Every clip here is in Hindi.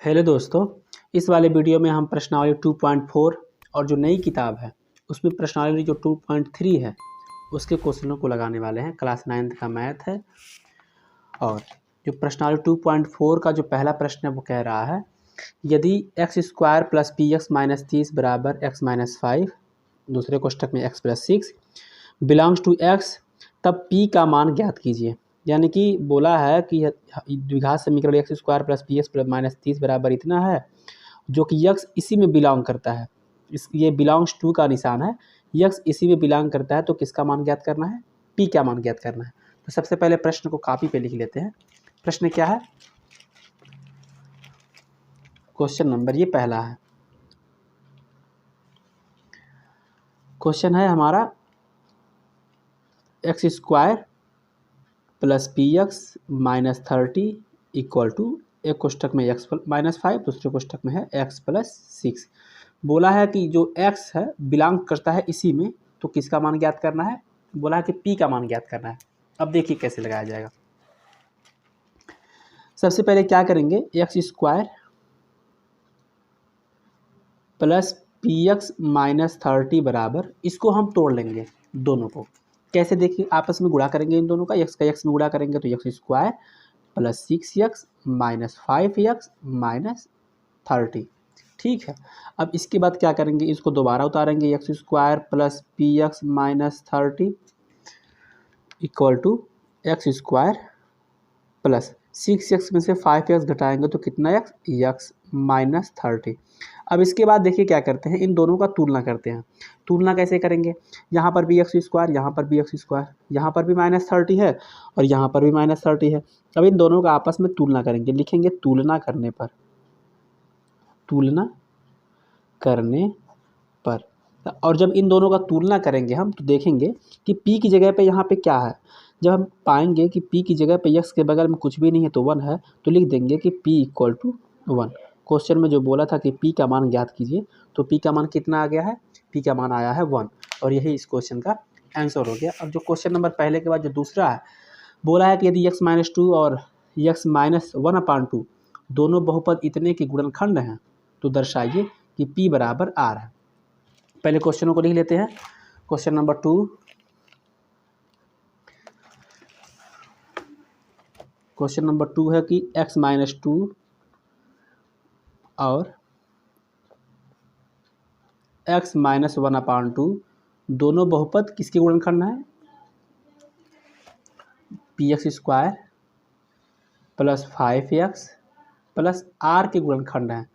हेलो दोस्तों, इस वाले वीडियो में हम प्रश्नावली 2.4 और जो नई किताब है उसमें प्रश्नावली जो 2.3 है उसके क्वेश्चनों को लगाने वाले हैं। क्लास 9th का मैथ है और जो प्रश्नावली 2.4 का जो पहला प्रश्न है वो कह रहा है यदि x² + px - 30 = x - 5, दूसरे कोष्ठक में x + 6 बिलोंग्स टू x, तब p का मान ज्ञात कीजिए। यानी कि बोला है कि द्विघात समीकरण x² + px - 30 बराबर इतना है जो कि x इसी में बिलोंग करता है। ये बिलोंग्स टू का निशान है, x इसी में बिलोंग करता है तो किसका मान ज्ञात करना है? p का मान ज्ञात करना है। तो सबसे पहले प्रश्न को कॉपी पे लिख लेते हैं। प्रश्न क्या है? क्वेश्चन नंबर ये पहला है। क्वेश्चन है हमारा x² + px - 30 = एक कोष्ठक में x - 5, दूसरे कोष्ठक में है x + 6। बोला है कि जो x है बिलोंग करता है इसी में, तो किसका मान ज्ञात करना है? बोला है कि p का मान ज्ञात करना है। अब देखिए कैसे लगाया जाएगा। सबसे पहले क्या करेंगे, x² + px - 30 बराबर, इसको हम तोड़ लेंगे दोनों को। कैसे? देखिए आपस में गुणा करेंगे इन दोनों का, x का x में गुणा करेंगे तो x² + 6x - 5x - 30। ठीक है। अब इसके बाद क्या करेंगे, इसको दोबारा उतारेंगे, x² + px - 30 = x² + 6x में से 5x घटाएंगे तो कितना x? x - 30। अब इसके बाद देखिए क्या करते हैं, इन दोनों का तुलना करते हैं। तुलना कैसे करेंगे? यहाँ पर भी x², यहाँ पर भी x², यहाँ पर भी -30 है और यहाँ पर भी -30 है। अब इन दोनों का आपस में तुलना करेंगे, लिखेंगे तुलना करने पर, तुलना करने पर। और जब इन दोनों का तुलना करेंगे हम तो देखेंगे कि p की जगह पे यहाँ पे क्या है। जब हम पाएंगे कि p की जगह पे x के बगल में कुछ भी नहीं है तो 1 है, तो लिख देंगे कि p = 1। क्वेश्चन में जो बोला था कि p का मान ज्ञात कीजिए, तो p का मान कितना आ गया है? p का मान आया है 1 और यही इस क्वेश्चन का आंसर हो गया। अब जो क्वेश्चन नंबर पहले के बाद जो दूसरा है, बोला है कि यदि x - 2 और x - 1/2 दोनों बहुपद इतने के गुणनखंड हैं तो दर्शाइए कि p बराबर r है। पहले क्वेश्चनों को लिख लेते हैं। क्वेश्चन नंबर 2, क्वेश्चन नंबर 2 है कि x - 2 और x - 1/2 दोनों बहुपद किसके गुणनखंड हैं? px² + 5x + r के गुणनखंड हैं।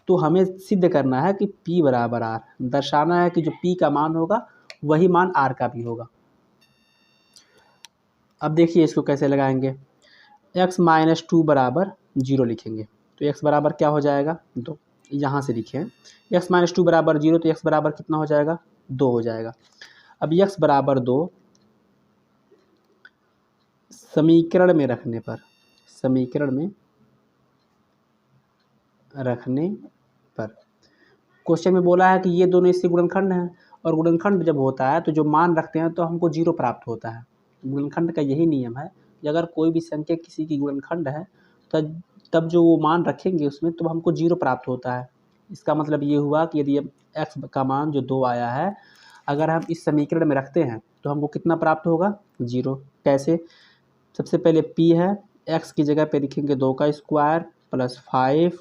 तो हमें सिद्ध करना है कि p बराबर r, दर्शाना है कि जो p का मान होगा वही मान r का भी होगा। अब देखिए इसको कैसे लगाएंगे। x - 2 बराबर 0 लिखेंगे तो x बराबर क्या हो जाएगा? 2। यहाँ से लिखें x - 2 बराबर 0 तो x बराबर कितना हो जाएगा? 2 हो जाएगा। अब x बराबर 2 समीकरण में रखने पर, समीकरण में रखने पर क्वेश्चन में बोला है कि ये दोनों इसके गुणनखंड हैं और गुणनखंड जब होता है तो जो मान रखते हैं तो हमको 0 प्राप्त होता है। गुणनखंड का यही नियम है कि अगर कोई भी संख्या किसी की गुणनखंड है तब जो वो मान रखेंगे उसमें तो हमको 0 प्राप्त होता है। इसका मतलब ये हुआ कि यदि x का मान जो 2 आया है अगर हम इस समीकरण में रखते हैं तो हमको कितना प्राप्त होगा? 0। कैसे? सबसे पहले p है, x की जगह पे लिखेंगे 2 का स्क्वायर + 5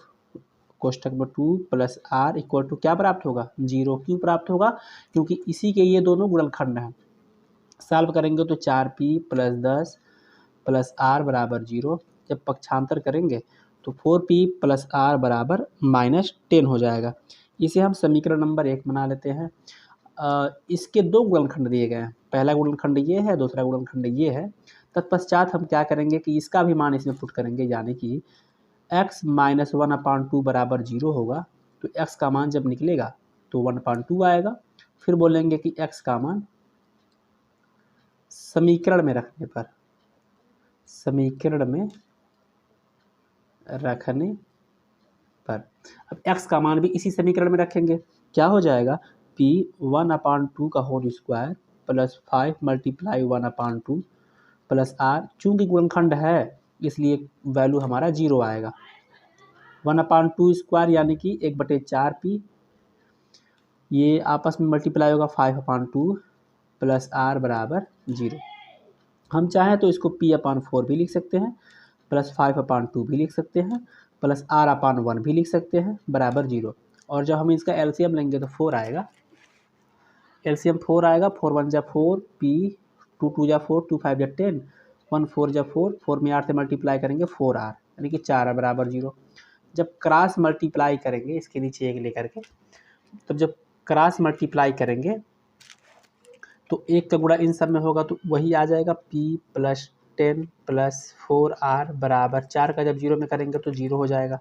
कोष्ठक में 2 + r = क्या प्राप्त होगा? 0। क्यों प्राप्त होगा? क्योंकि इसी के ये दोनों गुणनखंड हैं। सॉल्व करेंगे तो 4p + 10 + r बराबर 0। जब पक्षांतर करेंगे तो 4p + r बराबर -10 हो जाएगा। इसे हम समीकरण नंबर 1 बना लेते हैं। इसके 2 गुणनखंड दिए गए हैं, पहला गुणनखंड ये है, दूसरा गुणनखंड ये है। तत्पश्चात हम क्या करेंगे कि इसका भी मान इसमें पुट करेंगे, यानी कि x - 1/2 बराबर 0 होगा तो x का मान जब निकलेगा तो 1/2 आएगा। फिर बोलेंगे कि x का मान समीकरण में रखने पर, समीकरण में रखने पर, अब x का मान भी इसी समीकरण में रखेंगे। क्या हो जाएगा? p 1/2 का होल स्क्वायर + 5 × 1/2 + r, चूँकि गुणनखंड है इसलिए वैल्यू हमारा 0 आएगा। 1/2 स्क्वायर यानी कि 1/4p, ये आपस में मल्टीप्लाई होगा 5/2 प्लस r बराबर 0। हम चाहें तो इसको p/4 भी लिख सकते हैं, प्लस 5/2 भी लिख सकते हैं, प्लस r/1 भी लिख सकते हैं, बराबर 0। और जब हम इसका एलसीएम लेंगे तो 4 आएगा, एलसीएम 4 आएगा, 4 1 जा 4, p 2 2 जा 4, 2 5 जा 10, 1 4 जा 4, 4 में 8 से मल्टीप्लाई करेंगे 4r यानी कि 4r बराबर 0। जब क्रॉस मल्टीप्लाई करेंगे इसके नीचे एक लेकर के, तब जब क्रॉस मल्टीप्लाई करेंगे तो 1 का गुणा इन सब में होगा तो वही आ जाएगा, p प्लस 10 प्लस 4r बराबर 4 का जब 0 में करेंगे तो 0 हो जाएगा।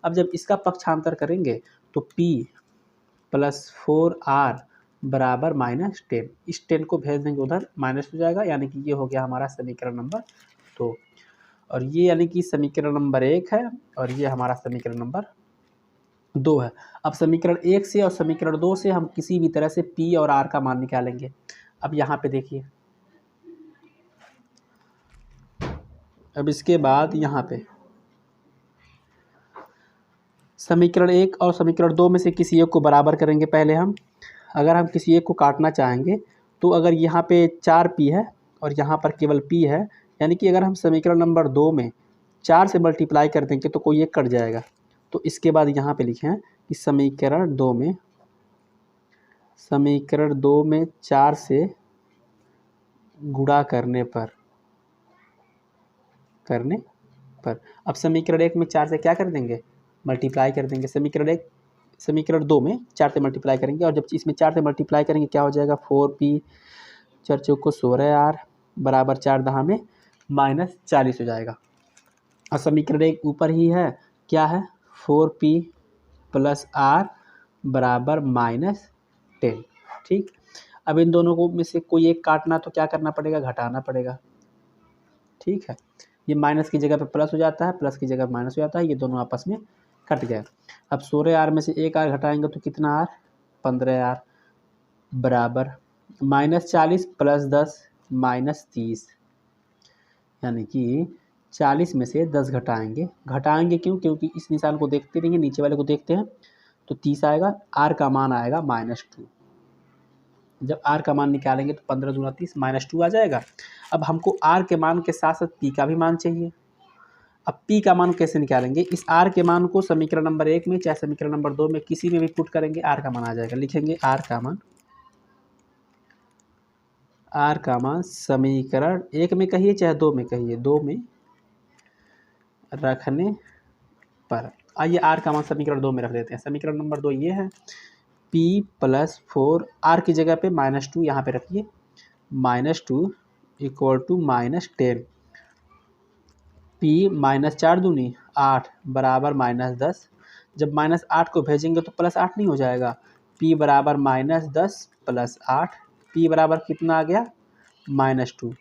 अब जब इसका पक्षांतर करेंगे तो p प्लस 4r बराबर -10, इस 10 को भेज देंगे उधर, माइनस हो जाएगा, यानी कि ये हो गया हमारा समीकरण नंबर 2। और ये यानी कि समीकरण नंबर 1 है और ये हमारा समीकरण नंबर 2 है। अब समीकरण 1 से और समीकरण 2 से हम किसी भी तरह से p और r का मान निकालेंगे। अब यहाँ पे देखिए, अब इसके बाद यहाँ पे समीकरण 1 और समीकरण 2 में से किसी एक को बराबर करेंगे पहले हम। अगर हम किसी एक को काटना चाहेंगे तो अगर यहाँ पे 4p है और यहाँ पर केवल p है, यानी कि अगर हम समीकरण नंबर 2 में 4 से मल्टीप्लाई कर देंगे तो कोई एक कट जाएगा। तो इसके बाद यहाँ पे लिखें कि समीकरण 2 में 4 से गुणा करने पर अब समीकरण 1 में 4 से क्या कर देंगे, मल्टीप्लाई कर देंगे। समीकरण 2 में 4 से मल्टीप्लाई करेंगे और जब इसमें 4 से मल्टीप्लाई करेंगे क्या हो जाएगा, 4p 4 चौको 16r बराबर 4 दहा में -40 हो जाएगा। और समीकरण 1 ऊपर ही है, क्या है, 4p प्लस r बराबर -10। ठीक, अब इन दोनों को में से कोई एक काटना तो क्या करना पड़ेगा, घटाना पड़ेगा। ठीक है, ये माइनस की जगह पे प्लस हो जाता है, प्लस की जगह माइनस हो जाता है, ये दोनों आपस में कट गए। अब 16r में से एक r घटाएंगे तो कितना r, 15r बराबर -40 प्लस 10 -30, यानी कि 40 में से 10 घटाएंगे क्यों, क्योंकि इस निशान को देखते नहीं है, नीचे वाले को देखते हैं, तो 30 आएगा, r का मान आएगा -2। जब r का मान निकालेंगे तो 15 दूना 30 -2 आ जाएगा। अब हमको r के मान के साथ साथ p का भी मान चाहिए। अब p का मान कैसे निकालेंगे, इस r के मान को समीकरण नंबर 1 में चाहे समीकरण नंबर 2 में किसी में भी पुट करेंगे, r का मान आ जाएगा। लिखेंगे r का मान समीकरण 1 में कहिए चाहे 2 में कहिए, 2 में रखने पर, आइए r का मान समीकरण 2 में रख देते हैं। समीकरण नंबर 2 ये है, p प्लस 4 r की जगह पे -2 यहाँ पे रखिए, -2 इक्वल टू -10, p -4 दूनी 8 बराबर -10। जब -8 को भेजेंगे तो +8 नहीं हो जाएगा, p बराबर -10 प्लस 8, p बराबर कितना आ गया, -2।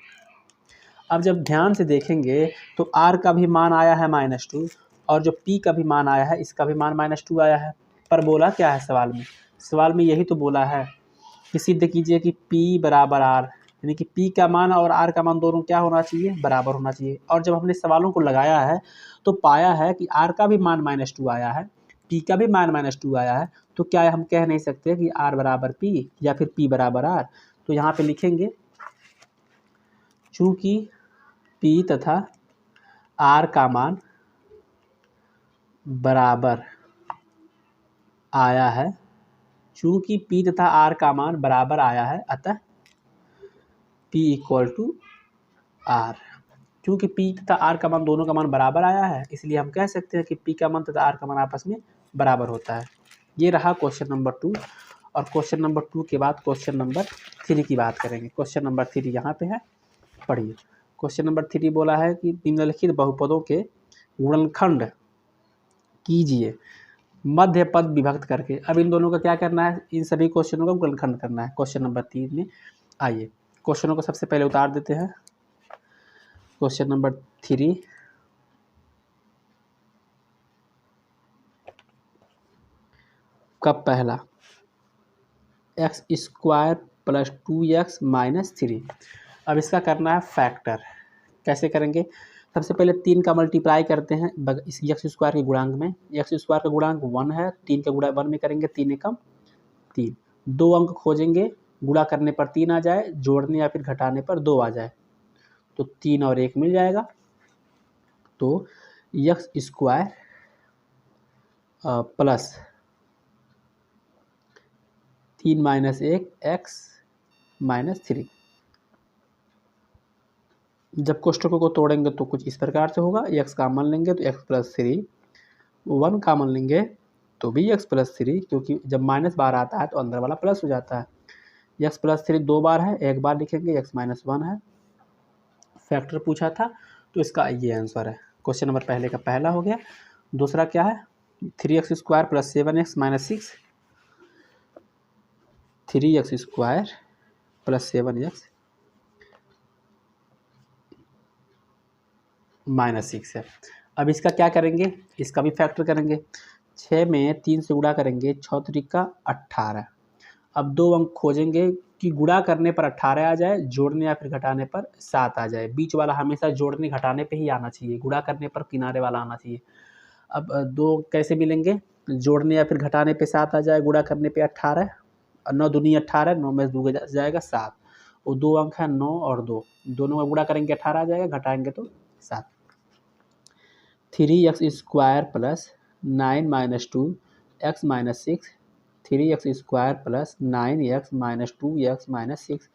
अब जब ध्यान से देखेंगे तो r का भी मान आया है -2 और जो p का भी मान आया है, इसका भी मान -2 आया है। पर बोला क्या है सवाल में यही तो बोला है कि सिद्ध कीजिए कि p बराबर r, यानी कि p का मान और r का मान दोनों क्या होना चाहिए, बराबर होना चाहिए। और जब हमने सवालों को लगाया है तो पाया है कि r का भी मान -2 आया है, p का भी मान -2 आया है, तो क्या हम कह नहीं सकते कि r बराबर p या फिर p बराबर r। तो यहाँ पे लिखेंगे, चूँकि p तथा r का मान बराबर आया है, चूँकि p तथा r का मान बराबर आया है, अतः p इक्वल टू r। क्योंकि p तथा r का मान दोनों का मान बराबर आया है, इसलिए हम कह सकते हैं कि p का मान तथा r का मान आपस में बराबर होता है। ये रहा क्वेश्चन नंबर 2। और क्वेश्चन नंबर 2 के बाद क्वेश्चन नंबर 3 की बात करेंगे। क्वेश्चन नंबर 3 यहाँ पे है, पढ़िए। क्वेश्चन नंबर 3 बोला है कि निम्नलिखित बहुपदों के गुणनखंड कीजिए मध्य पद विभक्त करके। अब इन दोनों का क्या करना है, इन सभी क्वेश्चनों का गुणनखंड करना है क्वेश्चन नंबर 3 में। आइए क्वेश्चनों को सबसे पहले उतार देते हैं। क्वेश्चन नंबर 3, का पहला x² + 2x - 3। अब इसका करना है फैक्टर। कैसे करेंगे, सबसे पहले 3 का मल्टीप्लाई करते हैं इस एक्स स्क्वायर के गुणांक में। एक्स स्क्वायर का गुणांक 1 है, 3 का गुणा 1 में करेंगे, 3 एकम 3। 2 अंक खोजेंगे, गुणा करने पर 3 आ जाए, जोड़ने या फिर घटाने पर 2 आ जाए, तो 3 और 1 मिल जाएगा। तो x square plus 3 minus 1 x minus 3। जब कोष्ठकों को तोड़ेंगे तो कुछ इस प्रकार से होगा, एक्स कॉमन लेंगे तो एक्स प्लस 3, 1 कॉमन लेंगे तो भी एक्स प्लस 3, क्योंकि जब माइनस बार आता है तो अंदर वाला प्लस हो जाता है। एक्स प्लस 3 2 बार है, एक बार लिखेंगे, एक्स माइनस 1 है। फैक्टर पूछा था तो इसका ये आंसर है। क्वेश्चन नंबर पहले का पहला हो गया। दूसरा क्या है, 3x square plus 7x minus 6, 3x square plus 7x minus 6 है। अब इसका क्या करेंगे, इसका भी फैक्टर करेंगे। 6 में 3 से गुणा करेंगे, 6 त्रिका 18। अब 2 अंक खोजेंगे कि गुणा करने पर 18 आ जाए, जोड़ने या फिर घटाने पर 7 आ जाए। बीच वाला हमेशा जोड़ने घटाने पे ही आना चाहिए, गुणा करने पर किनारे वाला आना चाहिए। अब 2 कैसे मिलेंगे, जोड़ने या फिर घटाने पे 7 आ जाए, गुणा करने पे 18, और 9 दूनी 18, 9 में 2 जाएगा 7, और 2 अंक है 9 और 2, दोनों का गुणा करेंगे 18 आ जाएगा, घटाएंगे तो 7। 3x square plus 9 minus 2 x minus 6, 3x square plus 9x minus 2x minus 6।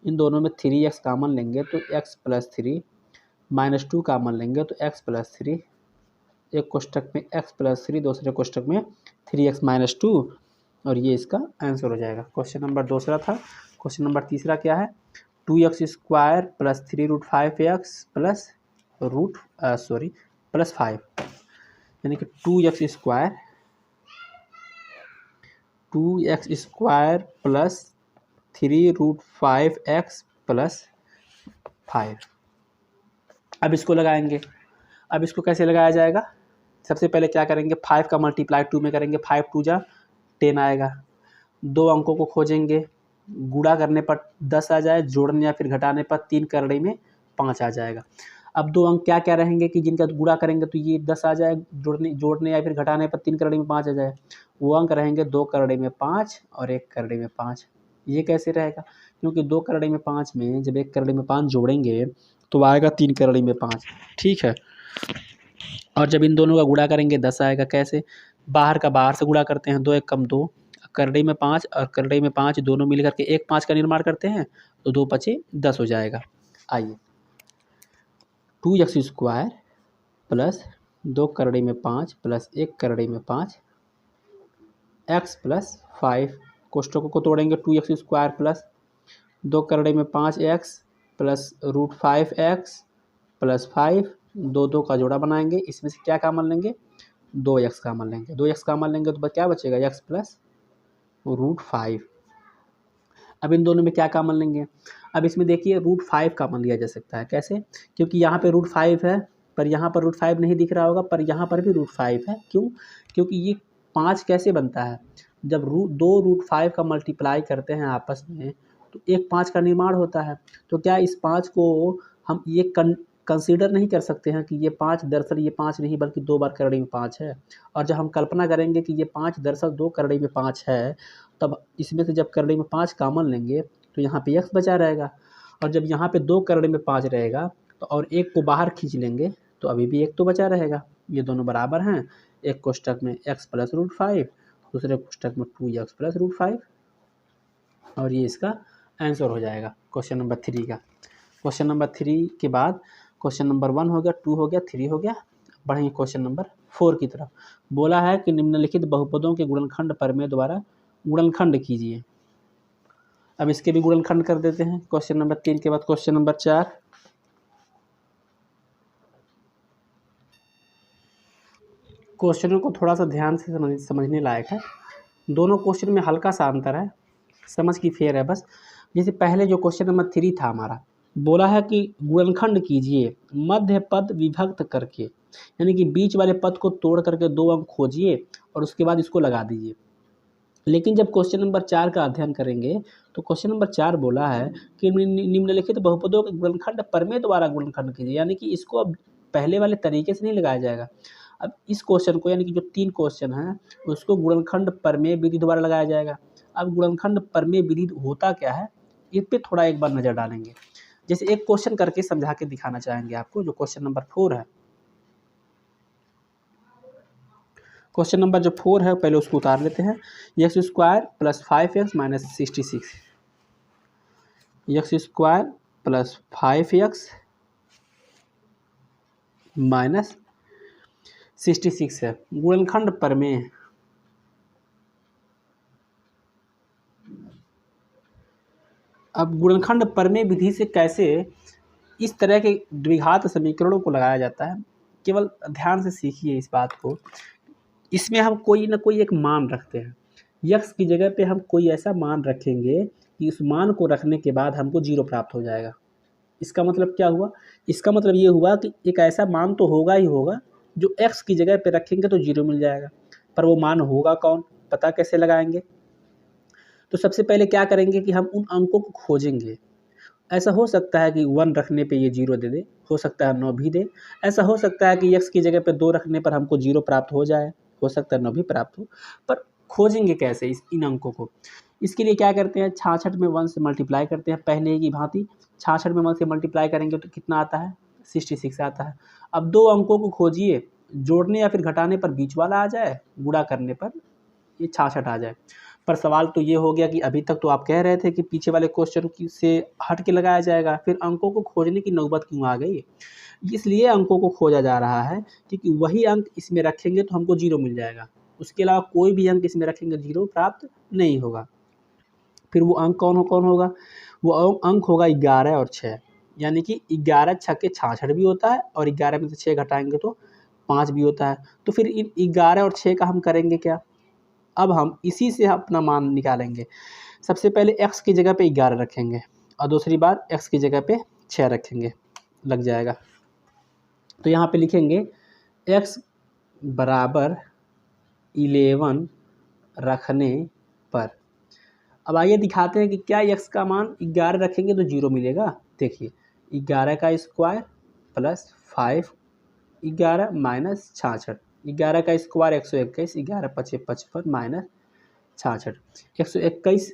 इन दोनों में 3x कॉमन लेंगे तो x प्लस 3, माइनस 2 कॉमन लेंगे तो x प्लस 3। एक कोष्टक में x प्लस 3, दूसरे कोष्टक में 3x माइनस 2, और ये इसका आंसर हो जाएगा। क्वेश्चन नंबर दूसरा था। क्वेश्चन नंबर तीसरा क्या है, 2x square plus 3 root 5x plus plus 5, यानी कि 2x square plus 3 root 5x plus 5। अब इसको लगाएंगे। अब इसको कैसे लगाया जाएगा, सबसे पहले क्या करेंगे, 5 का मल्टीप्लाई 2 में करेंगे, 5 2 जा 10 आएगा। 2 अंकों को खोजेंगे, गुणा करने पर 10 आ जाए, जोड़ने या फिर घटाने पर 3 करड़ी में 5 आ जाएगा। अब 2 अंक क्या क्या रहेंगे कि जिनका गुणा करेंगे तो ये 10 आ जाए, जोड़ने या फिर घटाने पर 3 करड़ी में 5 आ जाए। वो अंक रहेंगे 2 करड़ी में 5 और 1 करड़ी में 5। ये कैसे रहेगा, क्योंकि 2 करड़ी में 5 में जब 1 करड़ी में 5 जोड़ेंगे तो आएगा 3 करड़ी में 5, ठीक है। और जब इन दोनों का गुणा करेंगे 10 आएगा। कैसे, बाहर का बाहर से गुणा करते हैं, 2 1 कम 2, करड़ी में 5 और करड़ी में 5 दोनों मिलकर के 1 5 का निर्माण करते हैं, तो 2 5 10 हो जाएगा। आइए, 2x स्क्वायर प्लस 2 करड़ी में 5 प्लस 1 करड़ी में 5 x प्लस 5। कोष्ठकों को तोड़ेंगे, 2x स्क्वायर प्लस 2 करड़ी में 5x plus root 5x plus 5, 2 का जोड़ा बनाएंगे। इसमें से क्या कॉमन लेंगे, 2x कॉमन लेंगे। 2x कॉमन लेंगे तो क्या बचेगा, x प्लस रूट 5। अब इन दोनों में क्या कॉमन लेंगे, अब इसमें देखिए रूट 5 कॉमन लिया जा सकता है। कैसे, क्योंकि यहाँ पे रूट 5 है, पर यहाँ पर रूट 5 नहीं दिख रहा होगा, पर यहाँ पर भी रूट 5 है। क्यों, क्योंकि ये 5 कैसे बनता है, जब दो रूट 5 का मल्टीप्लाई करते हैं आपस में तो एक 5 का निर्माण होता है। तो क्या इस 5 को हम ये कंसीडर नहीं कर सकते हैं कि ये 5 दरअसल ये 5 नहीं बल्कि 2 बार करड़ी में 5 है। और जब हम कल्पना करेंगे कि ये 5 दरअसल 2 करड़ी में 5 है, तब इसमें से जब करड़ी में 5 कॉमन लेंगे तो यहाँ पे x बचा रहेगा, और जब यहाँ पे 2 करड़ी में 5 रहेगा तो और एक को बाहर खींच लेंगे तो अभी भी एक तो बचा रहेगा। ये दोनों बराबर हैं, एक कोष्टक में x प्लस रूट 5, दूसरे कोष्टक में 2x प्लस रूट 5, और ये इसका आंसर हो जाएगा क्वेश्चन नंबर 3 का। क्वेश्चन नंबर 3 के बाद क्वेश्चन नंबर 1 हो गया, 2 हो गया, 3 हो गया। बढ़ेंगे क्वेश्चन नंबर 4 की तरफ। बोला है कि निम्नलिखित बहुपदों के गुणनखंड प्रमेय द्वारा गुणनखंड कीजिए। अब इसके भी गुणनखंड कर देते हैं। क्वेश्चन नंबर 3 के बाद क्वेश्चन नंबर 4। क्वेश्चनों को थोड़ा सा ध्यान से समझने लायक है। दोनों क्वेश्चन में हल्का सा अंतर है, समझ की फेर है बस। जैसे पहले जो क्वेश्चन नंबर 3 था हमारा, बोला है कि गुणनखंड कीजिए मध्य पद विभक्त करके, यानी कि बीच वाले पद को तोड़ करके 2 अंक खोजिए और उसके बाद इसको लगा दीजिए। लेकिन जब क्वेश्चन नंबर 4 का अध्ययन करेंगे तो क्वेश्चन नंबर 4 बोला है कि निम्नलिखित बहुपदों के गुणनखंड प्रमेय द्वारा गुणनखंड कीजिए, यानी कि इसको अब पहले वाले तरीके से नहीं लगाया जाएगा। अब इस क्वेश्चन को यानी कि जो 3 क्वेश्चन हैं उसको गुणनखंड प्रमेय विधि द्वारा लगाया जाएगा। अब गुणनखंड प्रमेय विधि होता क्या है, इस पे थोड़ा एक बार नज़र डालेंगे। जैसे एक क्वेश्चन करके समझा के दिखाना चाहेंगे आपको, जो क्वेश्चन नंबर 4 है। क्वेश्चन नंबर जो 4 है पहले उसको उतार लेते हैं। X square plus 5x minus 66, x square plus 5x minus 66 है। गुणनखंड प्रमेय, अब गुणनखंड प्रमेय विधि से कैसे इस तरह के द्विघात समीकरणों को लगाया जाता है, केवल ध्यान से सीखिए इस बात को। इसमें हम कोई ना कोई एक मान रखते हैं, यक्स की जगह पे हम कोई ऐसा मान रखेंगे कि उस मान को रखने के बाद हमको 0 प्राप्त हो जाएगा। इसका मतलब क्या हुआ, इसका मतलब ये हुआ कि एक ऐसा मान तो होगा ही होगा जो x की जगह पे रखेंगे तो 0 मिल जाएगा। पर वो मान होगा कौन, पता कैसे लगाएंगे? तो सबसे पहले क्या करेंगे कि हम उन अंकों को खोजेंगे। ऐसा हो सकता है कि 1 रखने पे ये 0 दे दे, हो सकता है 9 भी दे, ऐसा हो सकता है कि x की जगह पे 2 रखने पर हमको 0 प्राप्त हो जाए, हो सकता है 9 भी प्राप्त हो। पर खोजेंगे कैसे इन अंकों को? इसके लिए क्या करते हैं, 66 में 1 से मल्टीप्लाई करते हैं पहले की भांति। 66 में 1 से मल्टीप्लाई करेंगे तो कितना आता है, 66 आता है। अब 2 अंकों को खोजिए, जोड़ने या फिर घटाने पर बीच वाला आ जाए, गुणा करने पर ये 66 आ जाए। पर सवाल तो ये हो गया कि अभी तक तो आप कह रहे थे कि पीछे वाले क्वेश्चन से हट के लगाया जाएगा, फिर अंकों को खोजने की नौबत क्यों आ गई? इसलिए अंकों को खोजा जा रहा है क्योंकि वही अंक इसमें रखेंगे तो हमको 0 मिल जाएगा, उसके अलावा कोई भी अंक इसमें रखेंगे 0 प्राप्त नहीं होगा। फिर वो अंक कौन होगा, वो अंक होगा 11 और 6, यानी कि 11 छक्के 66 भी होता है और 11 में से 6 घटाएंगे तो 5 भी होता है। तो फिर इन 11 और 6 का हम करेंगे क्या, अब हम इसी से अपना मान निकालेंगे। सबसे पहले x की जगह पे 11 रखेंगे और दूसरी बार x की जगह पे 6 रखेंगे, लग जाएगा। तो यहाँ पे लिखेंगे x बराबर 11 रखने पर। अब आइए दिखाते हैं कि क्या x का मान 11 रखेंगे तो 0 मिलेगा। देखिए 11 का स्क्वायर प्लस 5 11 माइनस 66, 11 का स्क्वायर 121, 11 पचे 55 माइनस 66, 121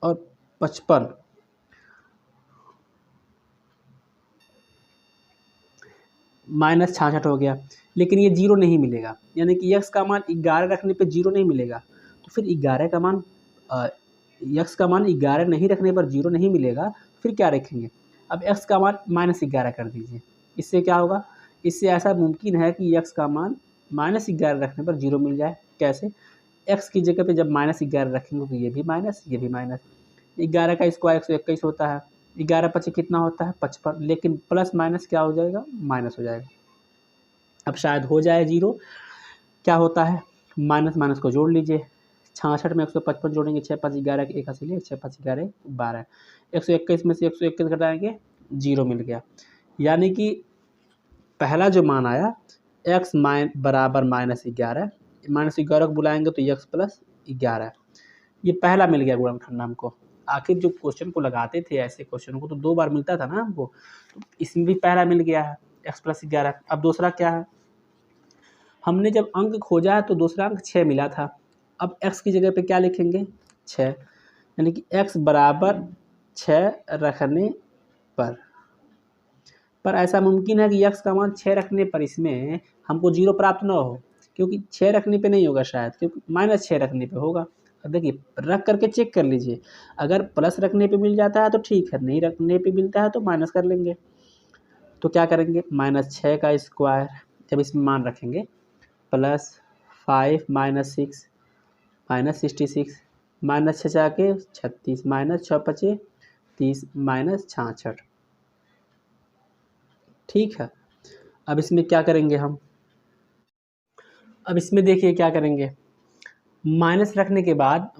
और 55 माइनस 66 हो गया। लेकिन ये 0 नहीं मिलेगा, यानी कि x का मान 11 रखने पे 0 नहीं मिलेगा। तो फिर 11 का मान x का मान 11 नहीं रखने पर 0 नहीं मिलेगा, फिर क्या रखेंगे? अब x का मान -11 कर दीजिए। इससे क्या होगा, इससे ऐसा मुमकिन है कि x का मान -11 रखने पर 0 मिल जाए। कैसे? x की जगह पे जब -11 रखेंगे तो ये भी माइनस, ये भी माइनस। 11 का स्क्वायर 121 होता है, 11 पचे कितना होता है 55, लेकिन प्लस माइनस क्या हो जाएगा, माइनस हो जाएगा। अब शायद हो जाए 0, क्या होता है, माइनस माइनस को जोड़ लीजिए। 66 में 155 जोड़ेंगे, 6 5 11 1 हासिल, 6 5 11 12, 121 में से 121 घटाएंगे 0 मिल गया। यानी कि पहला जो मान आया x बराबर -11, -11 को बुलाएंगे तो x प्लस 11, ये पहला मिल गया गुणनखंड हमको। आखिर जो क्वेश्चन को लगाते थे ऐसे क्वेश्चन को तो 2 बार मिलता था ना हमको, तो इसमें भी पहला मिल गया है x प्लस 11। अब दूसरा क्या है, हमने जब अंक खोजा है तो दूसरा अंक 6 मिला था। अब x की जगह पे क्या लिखेंगे, 6, यानी कि x बराबर 6 रखने पर ऐसा मुमकिन है कि x का मान 6 रखने पर इसमें हमको 0 प्राप्त ना हो, क्योंकि 6 रखने पे नहीं होगा शायद, क्योंकि -6 रखने पे होगा। अब देखिए रख करके चेक कर लीजिए, अगर प्लस रखने पे मिल जाता है तो ठीक है, नहीं रखने पे मिलता है तो माइनस कर लेंगे। तो क्या करेंगे, -6 का स्क्वायर जब इसमें मान रखेंगे प्लस 5 माइनस 6 माइनस 66, -6 जाके 36, -6 पचे 30 माइनस 66, ठीक है। अब इसमें क्या करेंगे हम, अब इसमें देखिए क्या करेंगे, माइनस रखने के बाद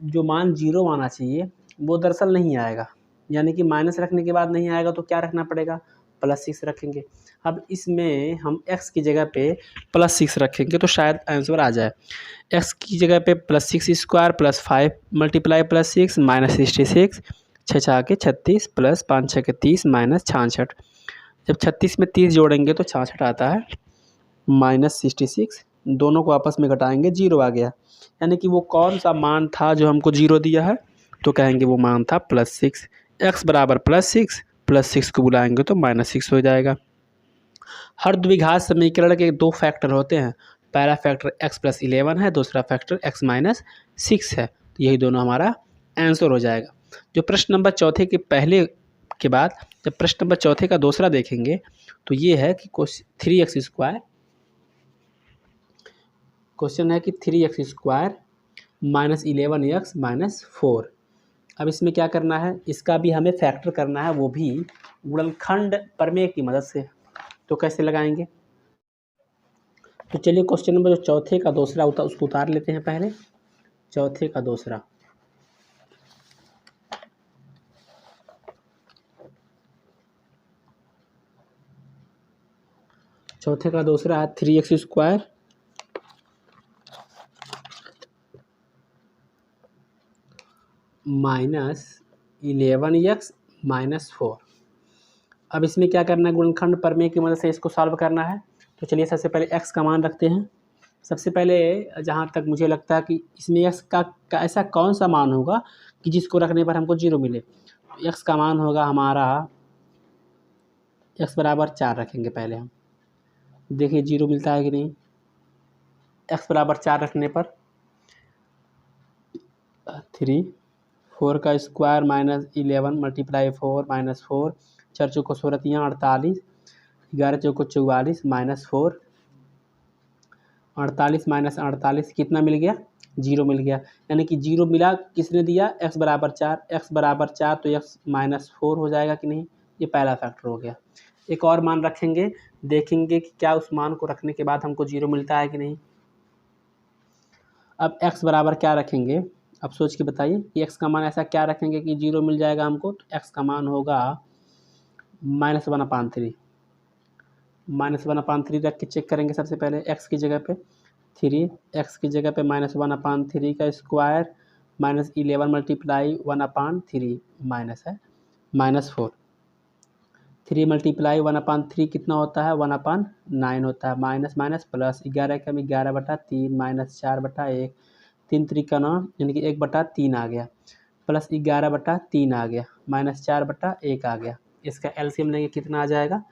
जो मान 0 आना चाहिए वो दरअसल नहीं आएगा, यानी कि माइनस रखने के बाद नहीं आएगा तो क्या रखना पड़ेगा, +6 रखेंगे। अब इसमें हम x की जगह पे +6 रखेंगे तो शायद आंसर आ जाए। x की जगह पे +6 स्क्वायर प्लस 5 मल्टीप्लाई +6 माइनस 66, 6 6 के 36 प्लस 5 6 के 30 माइनस 66, जब 36 में 30 जोड़ेंगे तो 66 आता है, -66, दोनों को आपस में घटाएंगे 0 आ गया। यानी कि वो कौन सा मान था जो हमको 0 दिया है, तो कहेंगे वो मान था +6। x बराबर +6, +6 को बुलाएंगे तो -6 हो जाएगा। हर द्विघात समीकरण के दो फैक्टर होते हैं, पहला फैक्टर x + 11 है, दूसरा फैक्टर x - 6 है, तो यही दोनों हमारा आंसर हो जाएगा। जो प्रश्न नंबर चौथे के पहले के बाद जब प्रश्न नंबर चौथे का दूसरा देखेंगे तो ये है कि 3x², क्वेश्चन है कि 3x² -11x - 4। अब इसमें क्या करना है, इसका भी हमें फैक्टर करना है, वो भी गुणनखंड प्रमेय की मदद से। तो कैसे लगाएंगे, तो चलिए क्वेश्चन नंबर जो चौथे का दूसरा उसको उतार लेते हैं पहले। चौथे का दूसरा, चौथे का दूसरा है 3x² -11x - 4। अब इसमें क्या करना है, गुणनखंड प्रमेय की मदद से इसको सॉल्व करना है। तो चलिए सबसे पहले x का मान रखते हैं। सबसे पहले जहाँ तक मुझे लगता है कि इसमें x का ऐसा कौन सा मान होगा कि जिसको रखने पर हमको 0 मिले। तो x का मान होगा हमारा, x बराबर 4 रखेंगे पहले हम, देखिए 0 मिलता है कि नहीं। x बराबर 4 रखने पर 3, 4 का स्क्वायर -11 × 4 -4, 4 चौको 16 48, 11 चौको 44 -4, 48 - 48 कितना मिल गया, 0 मिल गया। यानी कि 0 मिला किसने दिया, x बराबर 4, x बराबर 4 तो x -4 हो जाएगा कि नहीं, ये पहला फैक्टर हो गया। एक और मान रखेंगे, देखेंगे कि क्या उस मान को रखने के बाद हमको 0 मिलता है कि नहीं। अब x बराबर क्या रखेंगे, अब सोच के बताइए कि x का मान ऐसा क्या रखेंगे कि 0 मिल जाएगा हमको। तो x का मान होगा -1/3, -1/3 रख के चेक करेंगे। सबसे पहले x की जगह पे 3, x की जगह पे -1/3 का स्क्वायर -11 × 1/3 माइनस है -4, 3 × 1/3 कितना होता है, 1/9 होता है, माइनस माइनस प्लस 11 कम 11/3 -4/1, 3 त्रिका 9 यानी कि 1/3 आ गया, प्लस 11/3 आ गया, -4/1 आ गया। इसका एलसीएम लेंगे कितना आ जाएगा,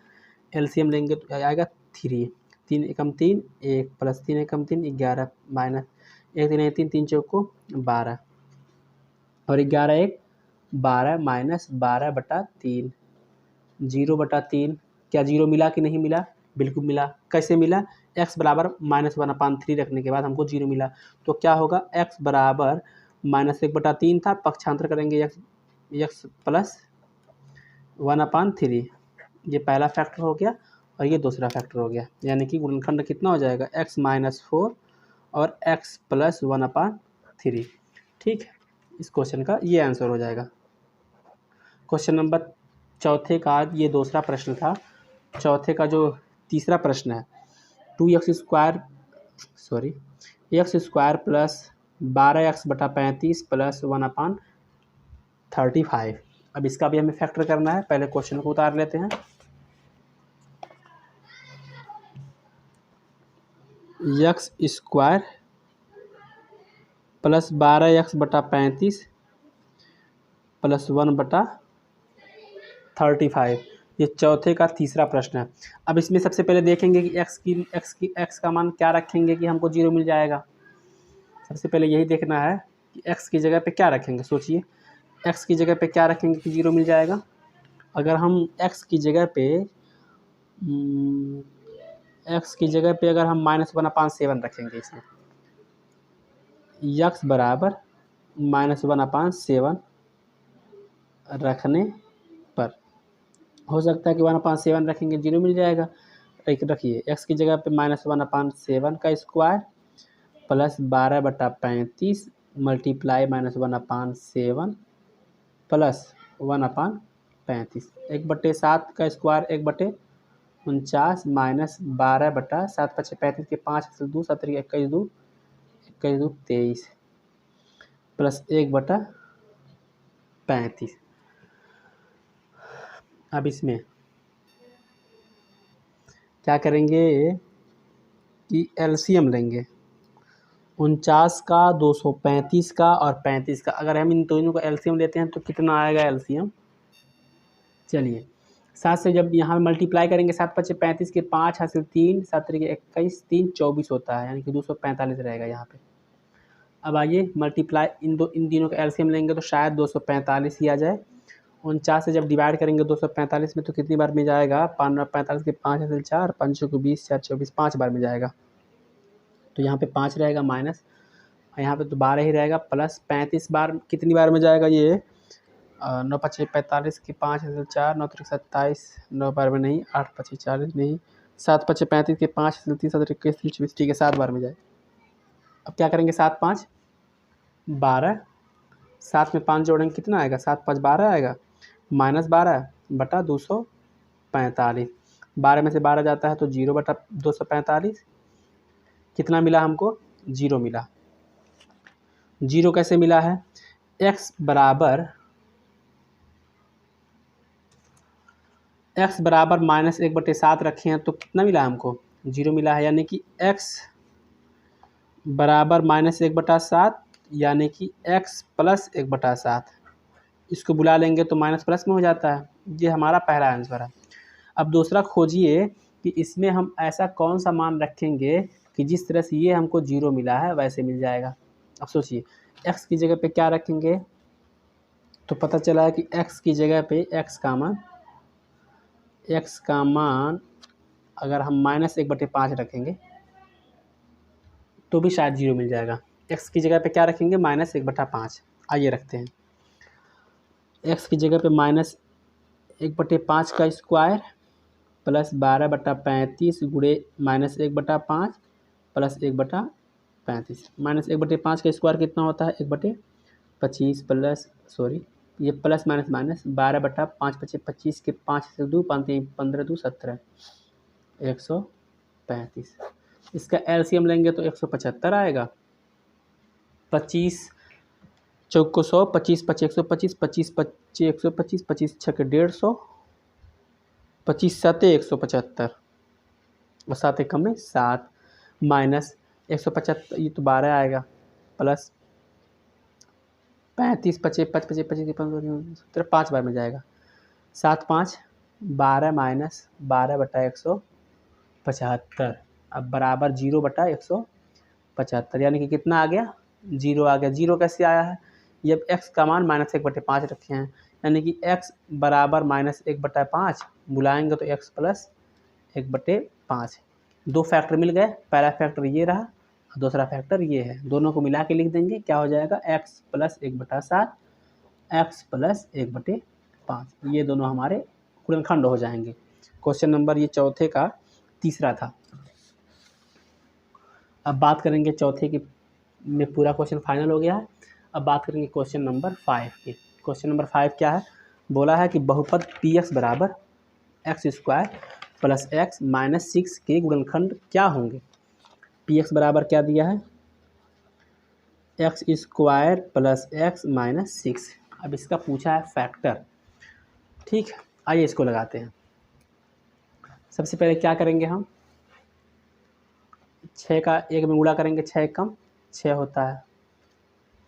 एलसीएम लेंगे तो आएगा 3, 3 एकम 3 1 प्लस 3 एकम 3 11 माइनस 1 3 3 3 चौको 12 और 11 1 12 माइनस 12/3, 0/3। क्या 0 मिला कि नहीं मिला, बिल्कुल मिला। कैसे मिला, x बराबर -1/3 रखने के बाद हमको 0 मिला। तो क्या होगा, x बराबर -1/3 था, पक्षांतर करेंगे x प्लस 1/3, ये पहला फैक्टर हो गया और ये दूसरा फैक्टर हो गया। यानी कि गुणनखंड कितना हो जाएगा, x - 4 और x प्लस 1/3। ठीक है, इस क्वेश्चन का ये आंसर हो जाएगा। क्वेश्चन नंबर चौथे का ये दूसरा प्रश्न था। चौथे का जो तीसरा प्रश्न है, 2x² प्लस 12x/35 प्लस 1/35। अब इसका भी हमें फैक्टर करना है, पहले क्वेश्चन को उतार लेते हैं। x² प्लस 12x/35 प्लस 1/35, ये चौथे का तीसरा प्रश्न है। अब इसमें सबसे पहले देखेंगे कि x का मान क्या रखेंगे कि हमको 0 मिल जाएगा। सबसे पहले यही देखना है कि x की जगह पे क्या रखेंगे। सोचिए x की जगह पे क्या रखेंगे कि 0 मिल जाएगा। अगर हम x की जगह पे अगर हम -1/7 रखेंगे, इसमें x बराबर -1/7 रखने पर हो सकता है कि 1/7 रखेंगे 0 मिल जाएगा। रखिए x की जगह पे -1/7 का स्क्वायर प्लस 12/35 मल्टीप्लाई -1/7 प्लस 1/35, 1/7 का स्क्वायर 1/49 माइनस 12/7 × 35 के 5 2 7 21 2 21 2 23 प्लस 1/35। अब इसमें क्या करेंगे कि एलसीएम लेंगे 49 का, 235 का और 35 का। अगर हम इन दोनों का एलसीएम लेते हैं तो कितना आएगा एलसीएम? चलिए 7 से जब यहाँ मल्टीप्लाई करेंगे, 7 पचे 35 के 5 हासिल 3, 7 तरीके 21, 3 24 होता है, यानी कि 245 रहेगा यहाँ पे। अब आइए मल्टीप्लाई इन तीनों का एलसीएम लेंगे तो शायद 245 ही आ जाए। 49 से जब डिवाइड करेंगे 245 में तो कितनी बार में जाएगा? 45 के 5 हासिल 4, 5 को 20, 4 24, 5 बार में जाएगा। तो यहाँ पे 5 रहेगा माइनस, यहाँ पे तो 12 ही रहेगा, प्लस 35 बार कितनी बार में जाएगा ये? 9 पचे 45 के 5 हासिल 4, 9 त्रिक 27, 9 बार में नहीं, 8 पचे 40 नहीं, 7 पचे 35 के 5 हासिल 30, 7 21, 24, ठीक है 7 बार में जाए। अब क्या करेंगे? 7 5 12, 7 में 5 जोड़ेंगे कितना आएगा? 7 5 12 आएगा, माइनस 12 बटा 245, 12 में से 12 जाता है तो 0 बटा 245, कितना मिला हमको? 0 मिला। 0 कैसे मिला है? x बराबर -1/7 रखे हैं तो कितना मिला हमको? 0 मिला है, यानी कि x बराबर -1/7, यानी कि x प्लस 1/7। इसको बुला लेंगे तो माइनस प्लस में हो जाता है। ये हमारा पहला आंसर है। अब दूसरा खोजिए कि इसमें हम ऐसा कौन सा मान रखेंगे कि जिस तरह से ये हमको 0 मिला है वैसे मिल जाएगा। अब सोचिए x की जगह पे क्या रखेंगे, तो पता चला है कि x की जगह पे x का मान अगर हम -1/5 रखेंगे तो भी शायद 0 मिल जाएगा। x की जगह पे क्या रखेंगे? -1/5। आइए रखते हैं, x की जगह पे -1/5 का स्क्वायर प्लस 12/35 गुणे -1/5 प्लस 1/35। -1/5 का स्क्वायर कितना होता है? 1/25 प्लस ये प्लस माइनस माइनस 12/5 पचे 25 के 5 से 2 15 2 17, 135। इसका एलसीएम लेंगे तो 175 आएगा। 25 चौक को 100, 25 पचे 125, 25 पचे 125, 25 छके 150, 25 सते 175 और 7 एकम में 7, माइनस 175, ये तो 12 आएगा, प्लस 35 पचे 5 पचे 25 17, 5 बार में जाएगा। 7 5 12 माइनस 12/175, अब बराबर 0/175, यानी कि कितना आ गया? 0 आ गया। 0 कैसे आया है? ये x का मान -1/5 रखे हैं, यानी कि x बराबर -1/5 बुलाएंगे तो x प्लस 1/5। 2 फैक्टर मिल गए, पहला फैक्टर ये रहा, दूसरा फैक्टर ये है, दोनों को मिला के लिख देंगे, क्या हो जाएगा? x प्लस 1/7, x प्लस 1/5, ये दोनों हमारे गुणनखंड हो जाएंगे। क्वेश्चन नंबर ये चौथे का तीसरा था। अब बात करेंगे चौथे की में पूरा क्वेश्चन फाइनल हो गया है। अब बात करेंगे क्वेश्चन नंबर 5 की। क्वेश्चन नंबर 5 क्या है? बोला है कि बहुपद px बराबर x² प्लस x माइनस 6 के गुणनखंड क्या होंगे? px बराबर क्या दिया है? x² plus x minus 6। अब इसका पूछा है फैक्टर। ठीक है, आइए इसको लगाते हैं। सबसे पहले क्या करेंगे हम? 6 का 1 में गुणा करेंगे, 6 एकम 6 होता है।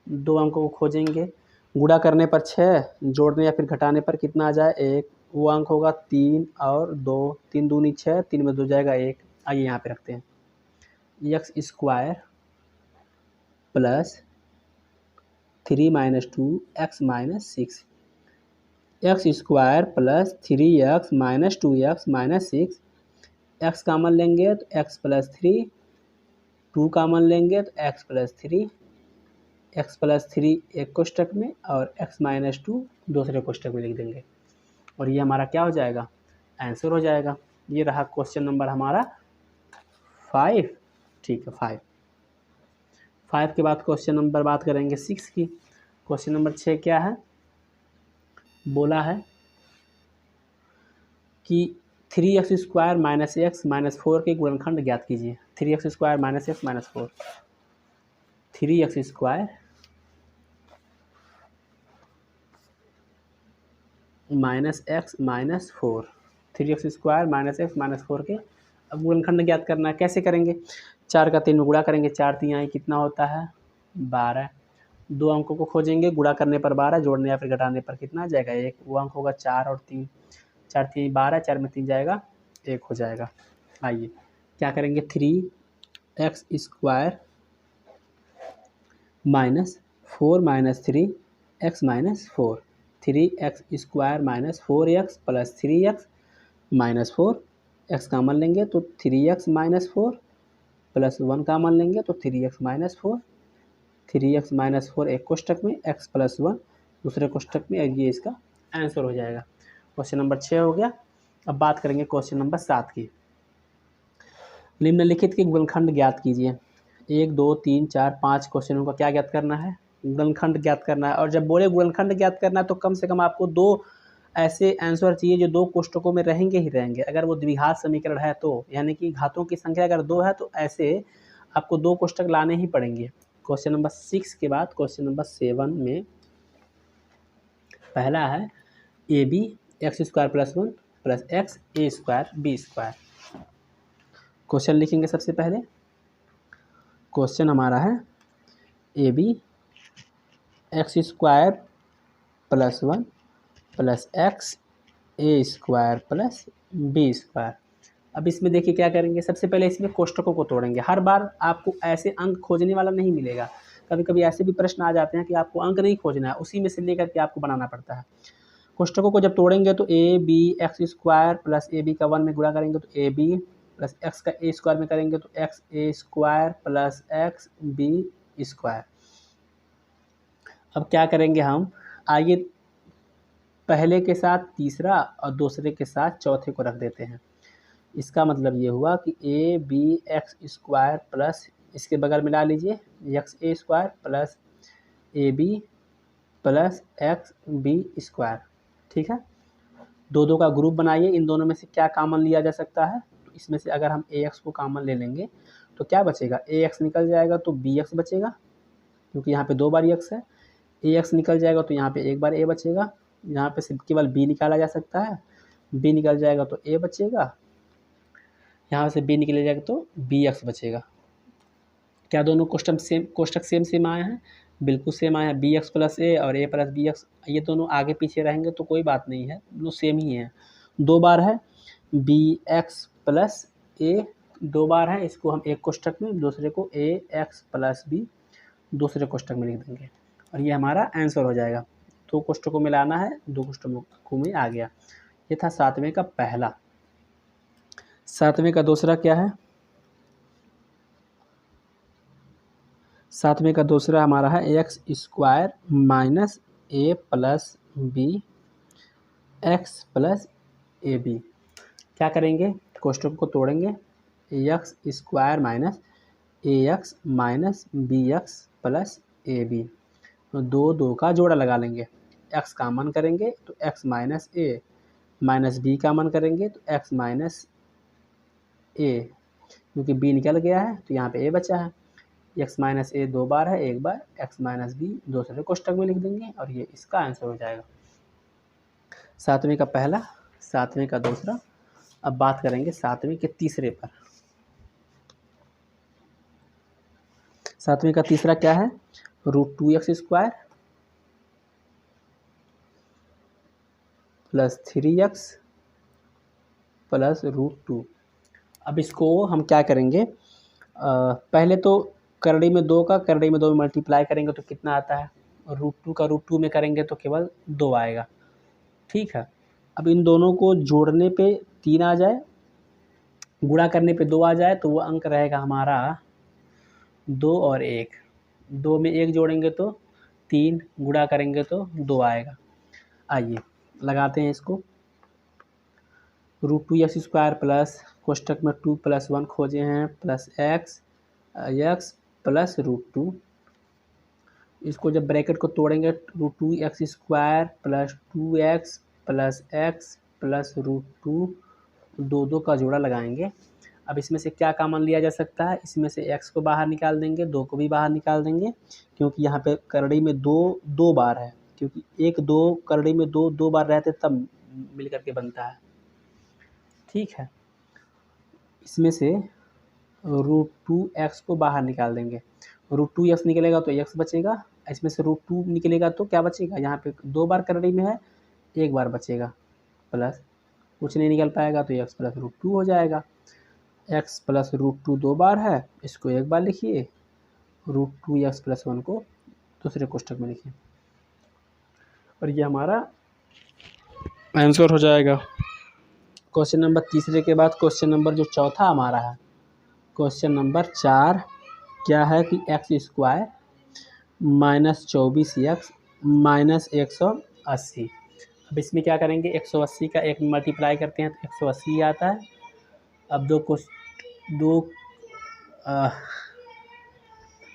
2 अंकों को खोजेंगे, गुणा करने पर 6, जोड़ने या फिर घटाने पर कितना आ जाए? 1। वो अंक होगा 3 और 2, 3 दूनी 6, 3 में 2 जाएगा 1। आइए यहाँ पे रखते हैं, x² plus 3 minus 2 x minus 6, x² plus 3x minus 2x minus 6, x common लेंगे तो x प्लस 3, 2 कॉमन लेंगे तो x प्लस 3, x प्लस 3 एक कोष्टक में और x माइनस 2 दूसरे कोष्टक में लिख देंगे, और ये हमारा क्या हो जाएगा? आंसर हो जाएगा। ये रहा क्वेश्चन नंबर हमारा 5। ठीक है, 5 के बाद क्वेश्चन नंबर बात करेंगे 6 की। क्वेश्चन नंबर 6 क्या है? बोला है कि 3x² माइनस x माइनस 4 के गुणनखंड ज्ञात कीजिए। 3x² minus x minus 4, 3x² minus x minus 4, 3x² minus x minus 4 के अब गुणनखंड ज्ञात करना है, कैसे करेंगे? 4 का 3 में गुणा करेंगे, 4 3 कितना होता है 12। दो अंकों को खोजेंगे, गुणा करने पर 12, जोड़ने या फिर घटाने पर कितना आ जाएगा 1। वो अंक होगा 4 और 3, 4 3 12, 4 में 3 जाएगा 1 हो जाएगा। आइए क्या करेंगे, 3x² minus 4 minus 3x minus 4, 3x² minus 4x plus 3x minus 4, x कामन लेंगे तो 3x माइनस 4 प्लस 1 कामन लेंगे तो 3x माइनस 4, 3x माइनस 4 एक कोष्टक में, x प्लस 1 दूसरे कोष्टक में, ये इसका आंसर हो जाएगा। क्वेश्चन नंबर 6 हो गया। अब बात करेंगे क्वेश्चन नंबर 7 की। निम्नलिखित के गुणनखंड ज्ञात कीजिए। 1 2 3 4 5 क्वेश्चनों का क्या ज्ञात करना है, गुणनखंड ज्ञात करना है। और जब बोले गुणनखंड ज्ञात करना है तो कम से कम आपको 2 ऐसे आंसर चाहिए जो 2 कोष्टकों में रहेंगे ही रहेंगे। अगर वो द्विघात समीकरण है तो, यानी कि घातों की संख्या अगर 2 है तो ऐसे आपको 2 कोष्टक लाने ही पड़ेंगे। क्वेश्चन नंबर 6 के बाद क्वेश्चन नंबर 7 में पहला है AB x² plus 1 plus x a² b²। Question लिखेंगे सबसे पहले। क्वेश्चन हमारा है AB x² plus 1 plus x a² plus b²। अब इसमें देखिए क्या करेंगे, सबसे पहले इसमें कोष्टकों को तोड़ेंगे। हर बार आपको ऐसे अंक खोजने वाला नहीं मिलेगा, कभी कभी ऐसे भी प्रश्न आ जाते हैं कि आपको अंक नहीं खोजना है, उसी में से लेकर के आपको बनाना पड़ता है। कोष्टकों को जब तोड़ेंगे तो AB x² प्लस AB का 1 में गुणा करेंगे तो AB प्लस x का a² में करेंगे तो x a² plus x b²। अब क्या करेंगे हम, आइए पहले के साथ तीसरा और दूसरे के साथ चौथे को रख देते हैं। इसका मतलब ये हुआ कि AB x² प्लस इसके बगल मिला लीजिए x a² plus AB plus x b²। ठीक है, दो का ग्रुप बनाइए। इन दोनों में से क्या कॉमन लिया जा सकता है, तो इसमें से अगर हम ax को कॉमन ले लेंगे तो क्या बचेगा, ax निकल जाएगा तो bx बचेगा, क्योंकि यहाँ पे 2 बार x है। ax निकल जाएगा तो यहाँ पे 1 बार a बचेगा, यहाँ पे सिर्फ केवल b निकाला जा सकता है, b निकल जाएगा तो a बचेगा, यहाँ से b निकल जाएगा तो bx बचेगा। क्या दोनों कोष्टक सेम आए हैं, बिल्कुल सेम आए हैं, bx प्लस a और a प्लस bx। ये दोनों आगे पीछे रहेंगे तो कोई बात नहीं है, दोनों सेम ही हैं। 2 बार है bx प्लस a, 2 बार है, इसको हम एक कोष्टक में, दूसरे को ax प्लस b दूसरे कोष्टक में लिख देंगे और ये हमारा आंसर हो जाएगा। 2 कोष्टकों में लाना है, 2 कोष्टकों में आ गया। ये था 7वें का पहला। 7वें का दूसरा क्या है, 7वें का दूसरा हमारा है x² minus a plus b x plus ab। क्या करेंगे, कोष्टकों को तोड़ेंगे, x² minus ax minus bx plus ab। तो 2 का जोड़ा लगा लेंगे, x कामन करेंगे तो x minus a minus b कामन करेंगे तो x माइनस a, क्योंकि b निकल गया है तो यहाँ पे a बचा है। x माइनस a 2 बार है, 1 बार, x माइनस b दूसरे कोष्टक में लिख देंगे और ये इसका आंसर हो जाएगा। 7वें का पहला, 7वें का दूसरा। अब बात करेंगे 7वें के तीसरे पर। 7वें का तीसरा क्या है, √2x² प्लस 3x प्लस √2। अब इसको हम क्या करेंगे, पहले तो करड़ी में 2 का करड़ी में 2 में मल्टीप्लाई करेंगे तो कितना आता है, √2 का √2 में करेंगे तो केवल 2 आएगा। ठीक है, अब इन दोनों को जोड़ने पे 3 आ जाए, गुणा करने पे 2 आ जाए तो वो अंक रहेगा हमारा 2 और 1। 2 में 1 जोड़ेंगे तो 3, गुणा करेंगे तो 2 आएगा। आइए लगाते हैं इसको, √2x² प्लस कोष्टक में 2 प्लस 1 खोजे हैं प्लस x प्लस √2। इसको जब ब्रैकेट को तोड़ेंगे, √2x² plus 2x plus x plus √2, 2 का जोड़ा लगाएंगे। अब इसमें से क्या कॉमन लिया जा सकता है, इसमें से x को बाहर निकाल देंगे, 2 को भी बाहर निकाल देंगे, क्योंकि यहाँ पे करड़ी में 2 बार है, क्योंकि 1 2 करड़ी में 2 बार रहते तब मिल करके बनता है। ठीक है, इसमें से √2x को बाहर निकाल देंगे। √2x निकलेगा तो x बचेगा, इसमें से √2 निकलेगा तो क्या बचेगा, यहाँ पे 2 बार करड़ी में है, 1 बार बचेगा, प्लस कुछ नहीं निकल पाएगा तो x प्लस √2 हो जाएगा। x प्लस √2 2 बार है, इसको 1 बार लिखिए, √2x प्लस 1 को दूसरे कोष्टक में लिखिए, और ये हमारा आंसर हो जाएगा। क्वेश्चन नंबर तीसरे के बाद क्वेश्चन नंबर जो चौथा हमारा है, क्वेश्चन नंबर 4 क्या है कि x² माइनस 24x माइनस 180। अब इसमें क्या करेंगे, 180 का 1 मल्टीप्लाई करते हैं तो 180 आता है। अब दो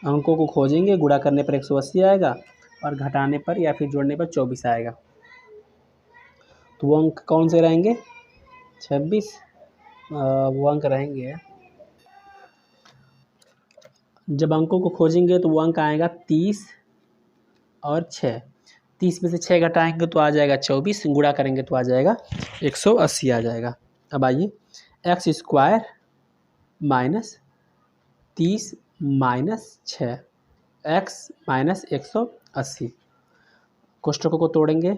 अंकों को खोजेंगे, गुणा करने पर 180 आएगा और घटाने पर या फिर जोड़ने पर 24 आएगा। तो वो अंक कौन से रहेंगे, 26 वो अंक रहेंगे। जब अंकों को खोजेंगे तो वो अंक आएगा 30 और 6। 30 में से 6 घटाएंगे तो आ जाएगा 24, गुणा करेंगे तो आ जाएगा 180 आ जाएगा। अब आइए x² minus 30 minus 6 x minus 180, कोष्टकों को तोड़ेंगे,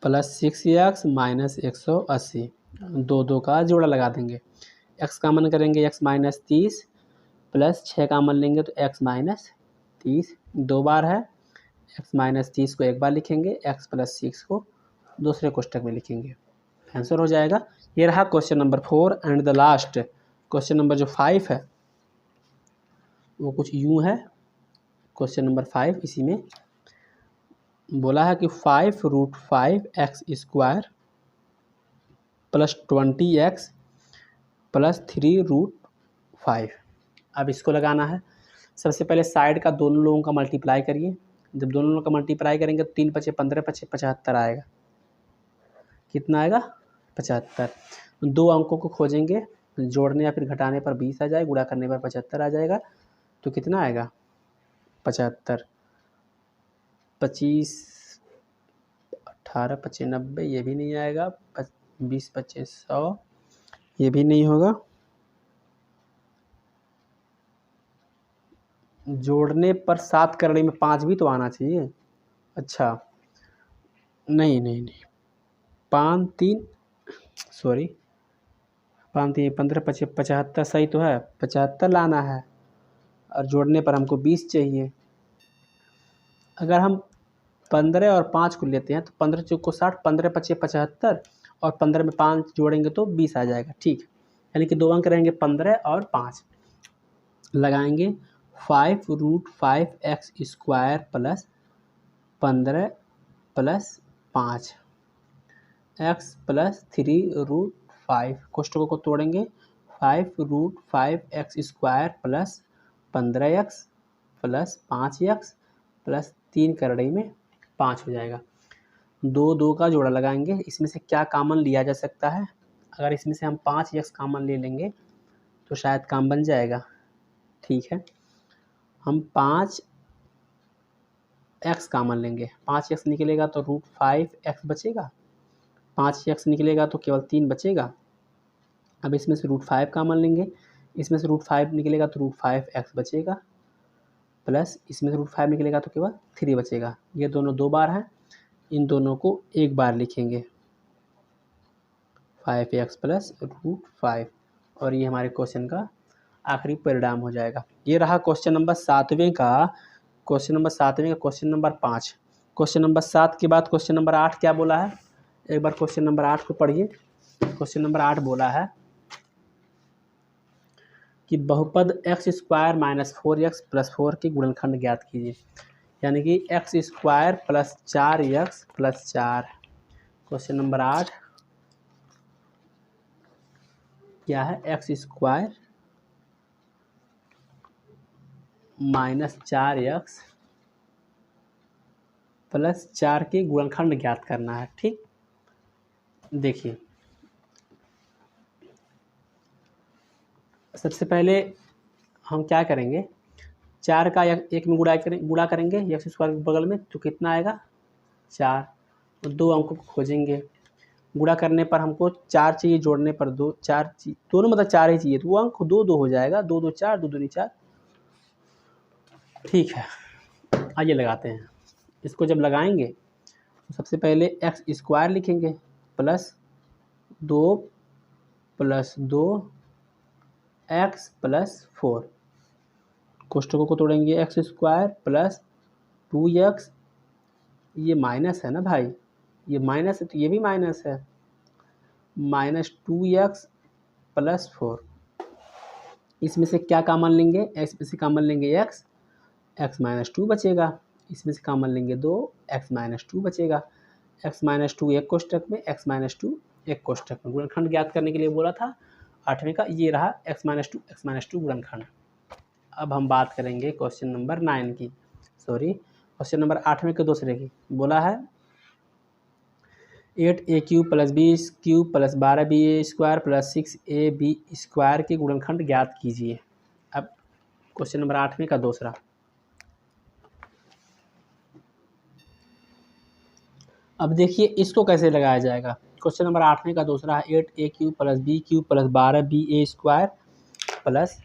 प्लस 6x माइनस 180, 2 का जोड़ा लगा देंगे, x का मन करेंगे x माइनस 30 प्लस 6 का मन लेंगे तो x माइनस 30, 2 बार है, x माइनस 30 को 1 बार लिखेंगे, x प्लस 6 को दूसरे कोष्टक में लिखेंगे, आंसर हो जाएगा। ये रहा question number 4 and the last question number जो 5 है वो कुछ यूँ है। क्वेश्चन नंबर 5 इसी में बोला है कि 5√5x² प्लस 20x प्लस 3√5। अब इसको लगाना है। सबसे पहले साइड का दोनों लोगों का मल्टीप्लाई करिए। जब दोनों लोगों का मल्टीप्लाई करेंगे तो 3 पचे 15 पचे 75 आएगा। कितना आएगा, 75। 2 अंकों को खोजेंगे, जोड़ने या फिर घटाने पर 20 आ जाए, गुणा करने पर 75 आ जाएगा। तो कितना आएगा, 75, 25, 18 पचे 90, ये भी नहीं आएगा, 20 पचे 100, ये भी नहीं होगा। जोड़ने पर 7 करने में 5 भी तो आना चाहिए। अच्छा नहीं नहीं नहीं, 5 3 सॉरी 5 3 15 पचे 75 सही तो है, 75 लाना है और जोड़ने पर हमको 20 चाहिए। अगर हम 15 और 5 को लेते हैं तो 15 चौक को 60, 15 पचे 75 और 15 में 5 जोड़ेंगे तो 20 आ जाएगा। ठीक, यानी कि 2 अंक रहेंगे 15 और 5। लगाएंगे 5√5x² plus 15 plus 5 x plus 3√5, कोष्टकों को तोड़ेंगे, 5√5x² plus 15x plus 5x plus 3 करड़ी में 5 हो जाएगा। 2 का जोड़ा लगाएंगे, इसमें से क्या कॉमन लिया जा सकता है। अगर इसमें से हम 5x कॉमन ले लेंगे तो शायद काम बन जाएगा। ठीक है, हम 5x कॉमन लेंगे, 5x निकलेगा तो √5x बचेगा, 5x निकलेगा तो केवल 3 बचेगा। अब इसमें से √5 कॉमन लेंगे, इसमें से √5 निकलेगा तो √5x बचेगा, प्लस इसमें से √5 निकलेगा तो केवल 3 बचेगा। ये दोनों 2 बार हैं, इन दोनों को 1 बार लिखेंगे, 5x प्लस √5, और ये हमारे क्वेश्चन का आखिरी परिणाम हो जाएगा। ये रहा क्वेश्चन नंबर 7वें का। क्वेश्चन नंबर 7वें का क्वेश्चन नंबर 5। क्वेश्चन नंबर 7 के बाद क्वेश्चन नंबर 8 क्या बोला है, एक बार क्वेश्चन नंबर 8 को पढ़िए। क्वेश्चन नंबर 8 बोला है कि बहुपद x² माइनस 4x प्लस 4 के गुणनखंड ज्ञात कीजिए, यानी कि x² plus 4x plus 4। Question number 8 क्या है, x² माइनस 4x प्लस 4 के गुणनखंड ज्ञात करना है। ठीक, देखिए सबसे पहले हम क्या करेंगे, 4 का 1 में गुणा करेंगे x² के बगल में तो कितना आएगा, 4। तो 2 अंकों को खोजेंगे, गुणा करने पर हमको 4 चाहिए, जोड़ने पर 2, 4 दोनों मतलब 4 ही चाहिए, तो वो अंक 2 2 हो जाएगा, 2 2 4, 2 दूनी 4। ठीक है, आइए लगाते हैं। इसको जब लगाएंगे तो सबसे पहले एक्स स्क्वायर लिखेंगे प्लस 2 प्लस 2 एक्स प्लस 4, कोष्ठकों को तोड़ेंगे, एक्स स्क्वायर प्लस 2x, ये माइनस है ना भाई, ये माइनस है तो ये भी माइनस है, माइनस 2x प्लस 4। इसमें से क्या कॉमन लेंगे, एक्स में से कॉमन लेंगे x, x माइनस 2 बचेगा, इसमें से कॉमन लेंगे 2, x माइनस 2 बचेगा, x माइनस 2 एक कोष्ठक में, x माइनस 2 एक कोष्ठक में। गुणनखंड ज्ञात करने के लिए बोला था 8वें का, ये रहा x माइनस 2 गुणनखंड। अब हम बात करेंगे क्वेश्चन नंबर 9 की, सॉरी क्वेश्चन नंबर 8वें के दूसरे की। बोला है 8a³ plus b³ plus 12ba² plus 6ab square के गुणनखंड ज्ञात कीजिए। अब क्वेश्चन नंबर 8वें का दूसरा, अब देखिए इसको कैसे लगाया जाएगा। क्वेश्चन नंबर 8वें का दूसरा है 8a³ plus b³ plus 12ba² plus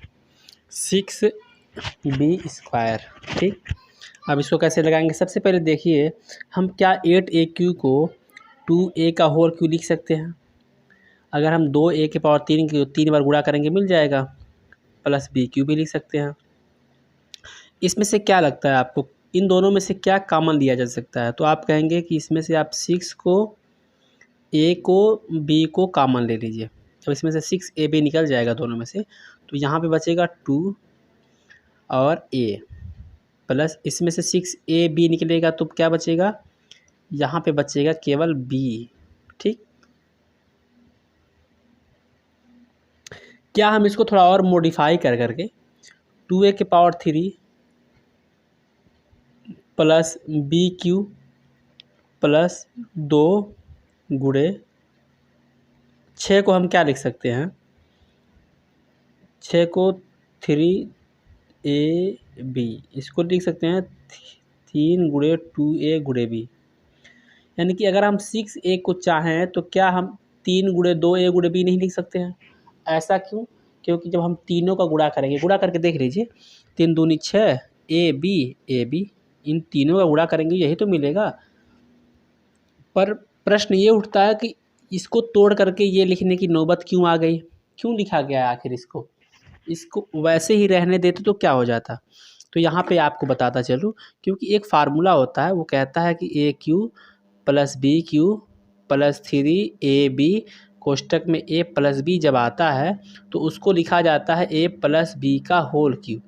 6b²। ठीक, अब इसको कैसे लगाएंगे। सबसे पहले देखिए हम क्या 8a³ को 2a का होल क्यों लिख सकते हैं। अगर हम 2a के पावर 3 की 3 बार गुणा करेंगे मिल जाएगा, प्लस b³ भी लिख सकते हैं। इसमें से क्या लगता है आपको, इन दोनों में से क्या कॉमन लिया जा सकता है। तो आप कहेंगे कि इसमें से आप 6 को a को b को कॉमन ले लीजिए। अब इसमें से 6ab निकल जाएगा दोनों में से, तो यहाँ पे बचेगा 2 और a, प्लस इसमें से 6ab निकलेगा तो क्या बचेगा, यहाँ पे बचेगा केवल b। ठीक, क्या हम इसको थोड़ा और मॉडिफाई कर करके 2a के पावर 3 प्लस b³ प्लस 2 गुणे 6 को हम क्या लिख सकते हैं, 6 को 3ab, इसको लिख सकते हैं 3 गुणे 2a गुणे b। यानी कि अगर हम 6a को चाहें तो क्या हम 3 गुणे 2a गुणे b नहीं लिख सकते हैं। ऐसा क्यों, क्योंकि जब हम तीनों का गुणा करेंगे, गुणा करके देख लीजिए, 3 दूनी 6, a b, इन तीनों का गुणा करेंगे यही तो मिलेगा। पर प्रश्न ये उठता है कि इसको तोड़ करके ये लिखने की नौबत क्यों आ गई, क्यों लिखा गया है आखिर इसको वैसे ही रहने देते तो क्या हो जाता। तो यहाँ पे आपको बताता चलूँ, क्योंकि एक फार्मूला होता है वो कहता है कि a³ plus b³ plus 3ab कोष्टक में a प्लस b जब आता है तो उसको लिखा जाता है a प्लस b का होल क्यूब,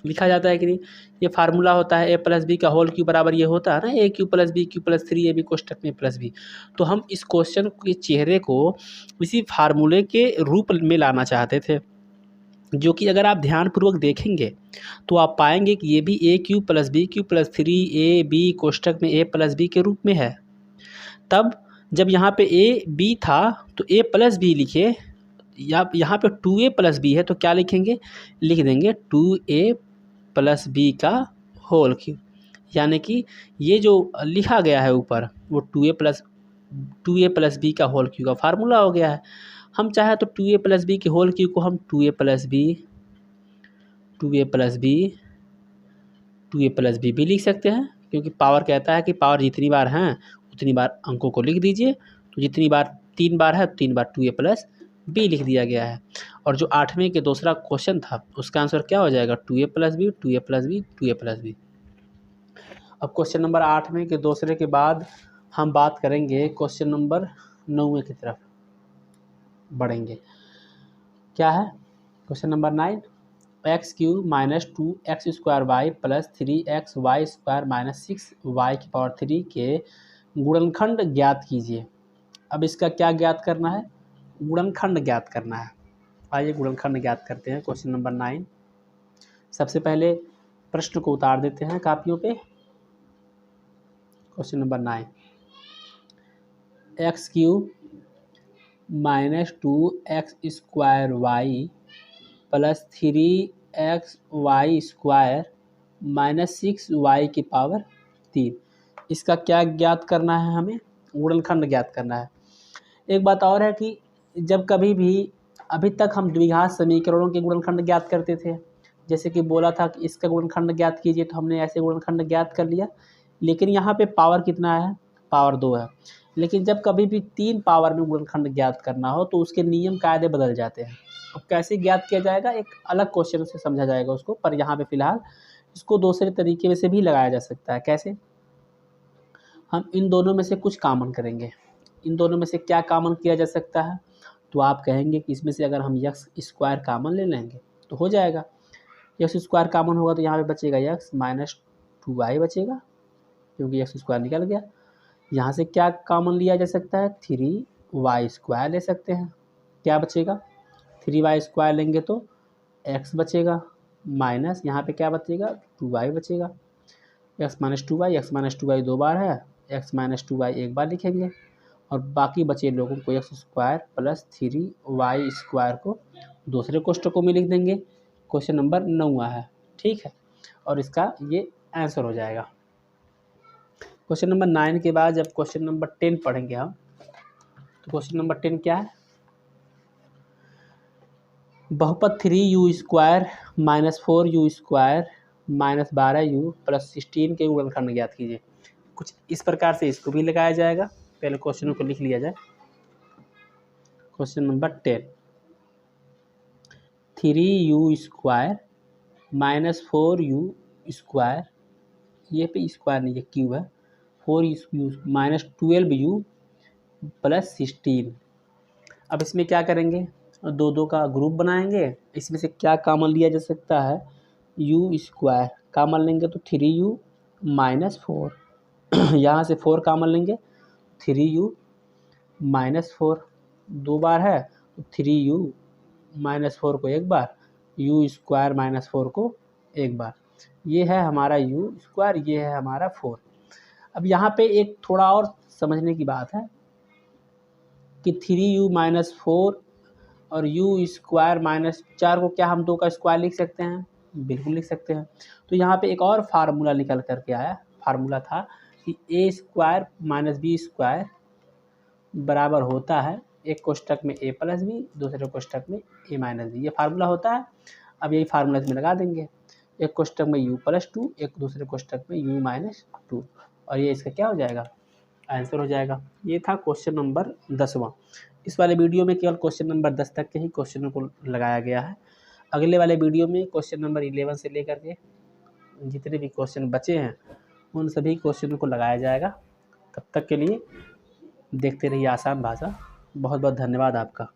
लिखा जाता है कि नहीं। ये फार्मूला होता है a प्लस बी का होल क्यूब बराबर ये होता है ना a³ plus b³ plus 3ab कोष्टक में प्लस b। तो हम इस क्वेश्चन के चेहरे को इसी फार्मूले के रूप में लाना चाहते थे, जो कि अगर आप ध्यानपूर्वक देखेंगे तो आप पाएंगे कि ये भी a³ plus b³ plus 3ab कोष्टक में a प्लस b के रूप में है। तब जब यहाँ पे a b था तो a प्लस बी लिखे, या यहाँ पे 2a प्लस बी है तो क्या लिखेंगे, लिख देंगे 2a प्लस बी का होल क्यूब। यानी कि ये जो लिखा गया है ऊपर वो 2a प्लस बी का होल क्यूब का फार्मूला हो गया है। हम चाहे तो 2a प्लस बी के होल क्यूब को हम 2a प्लस बी भी लिख सकते हैं, क्योंकि पावर कहता है कि पावर जितनी बार हैं उतनी बार अंकों को लिख दीजिए। तो जितनी बार 3 बार है तो 3 बार 2a प्लस बी लिख दिया गया है। और जो 8वें के दूसरा क्वेश्चन था उसका आंसर क्या हो जाएगा, 2a plus B 2a plus B 2a plus B. अब क्वेश्चन नंबर 8वें के दूसरे के बाद हम बात करेंगे क्वेश्चन नंबर 9वें की तरफ बढ़ेंगे। क्या है question number 9, x³ minus 2x² plus 3xy² minus 6y की पावर 3 के गुणनखंड ज्ञात कीजिए। अब इसका क्या ज्ञात करना है, गुणनखंड ज्ञात करना है। आइए गुणनखंड ज्ञात करते हैं क्वेश्चन नंबर 9। सबसे पहले प्रश्न को उतार देते हैं कापियों पे। Question number 9, x³ minus 2x² plus 3xy² minus 6y की पावर 3, इसका क्या ज्ञात करना है, हमें गुणनखंड ज्ञात करना है। एक बात और है कि जब कभी भी अभी तक हम द्विघात समीकरणों के गुणनखंड ज्ञात करते थे, जैसे कि बोला था कि इसका गुणनखंड ज्ञात कीजिए, तो हमने ऐसे गुणनखंड ज्ञात कर लिया। लेकिन यहाँ पे पावर कितना है, पावर 2 है। लेकिन जब कभी भी 3 पावर में गुणनखंड ज्ञात करना हो तो उसके नियम कायदे बदल जाते हैं। अब कैसे ज्ञात किया जाएगा, एक अलग क्वेश्चन से समझा जाएगा उसको, पर यहाँ पे फिलहाल इसको दूसरे तरीके में से भी लगाया जा सकता है। कैसे, हम इन दोनों में से कुछ कॉमन करेंगे। इन दोनों में से क्या कॉमन किया जा सकता है, तो आप कहेंगे कि इसमें से अगर हम एक्स स्क्वायर कॉमन ले लेंगे तो हो जाएगा। एक्स स्क्वायर कॉमन होगा तो यहाँ पे बचेगा एक्स माइनस 2y बचेगा, क्योंकि एक्स स्क्वायर निकल गया। यहाँ से क्या कॉमन लिया जा सकता है, 3y स्क्वायर ले सकते हैं। क्या बचेगा, 3y स्क्वायर लेंगे तो x बचेगा, माइनस यहाँ पे क्या बचेगा, 2y बचेगा। x माइनस 2y 2 बार है, x माइनस 2y एक बार लिखेंगे, और बाकी बचे लोगों को x square plus 3y square को दूसरे कोष्टकों में लिख देंगे। क्वेश्चन नंबर 9 है, ठीक है, और इसका ये आंसर हो जाएगा। क्वेश्चन नंबर 9 के बाद जब क्वेश्चन नंबर 10 पढ़ेंगे हम, तो क्वेश्चन नंबर 10 क्या है, बहुपद 3u square minus 4u square minus 12u plus 16 के गुणनखंड ज्ञात कीजिए। कुछ इस प्रकार से इसको भी लगाया जाएगा। पहले क्वेश्चन को लिख लिया जाए। Question number 10, 3u square minus 4u square, ये पे स्क्वायर नहीं है क्यूब है, 4u माइनस 12u प्लस 16। अब इसमें क्या करेंगे, दो दो का ग्रुप बनाएंगे। इसमें से क्या कॉमन लिया जा सकता है, u स्क्वायर कॉमन लेंगे तो 3u माइनस 4, यहाँ से 4 कॉमन लेंगे, 3u माइनस 4 2 बार है तो 3u माइनस 4 को एक बार, u स्क्वायर माइनस 4 को एक बार। ये है हमारा u स्क्वायर, ये है हमारा 4। अब यहाँ पे एक थोड़ा और समझने की बात है कि 3u माइनस 4 और u स्क्वायर माइनस 4 को क्या हम 2 का स्क्वायर लिख सकते हैं, बिल्कुल लिख सकते हैं। तो यहाँ पे एक और फार्मूला निकल करके आया, फार्मूला था कि a square minus B square बराबर होता है एक कोष्टक में a प्लस बी, दूसरे कोष्टक में a माइनस बी, ये फार्मूला होता है। अब यही फार्मूला इसमें लगा देंगे, एक कोष्टक में u प्लस 2, एक दूसरे कोष्टक में u माइनस 2, और ये इसका क्या हो जाएगा, आंसर हो जाएगा। ये था क्वेश्चन नंबर 10वां। इस वाले वीडियो में केवल क्वेश्चन नंबर 10 तक के ही क्वेश्चनों को लगाया गया है। अगले वाले वीडियो में क्वेश्चन नंबर 11 से लेकर के जितने भी क्वेश्चन बचे हैं उन सभी क्वेश्चनों को लगाया जाएगा। तब तक के लिए देखते रहिए आसान भाषा। बहुत बहुत धन्यवाद आपका।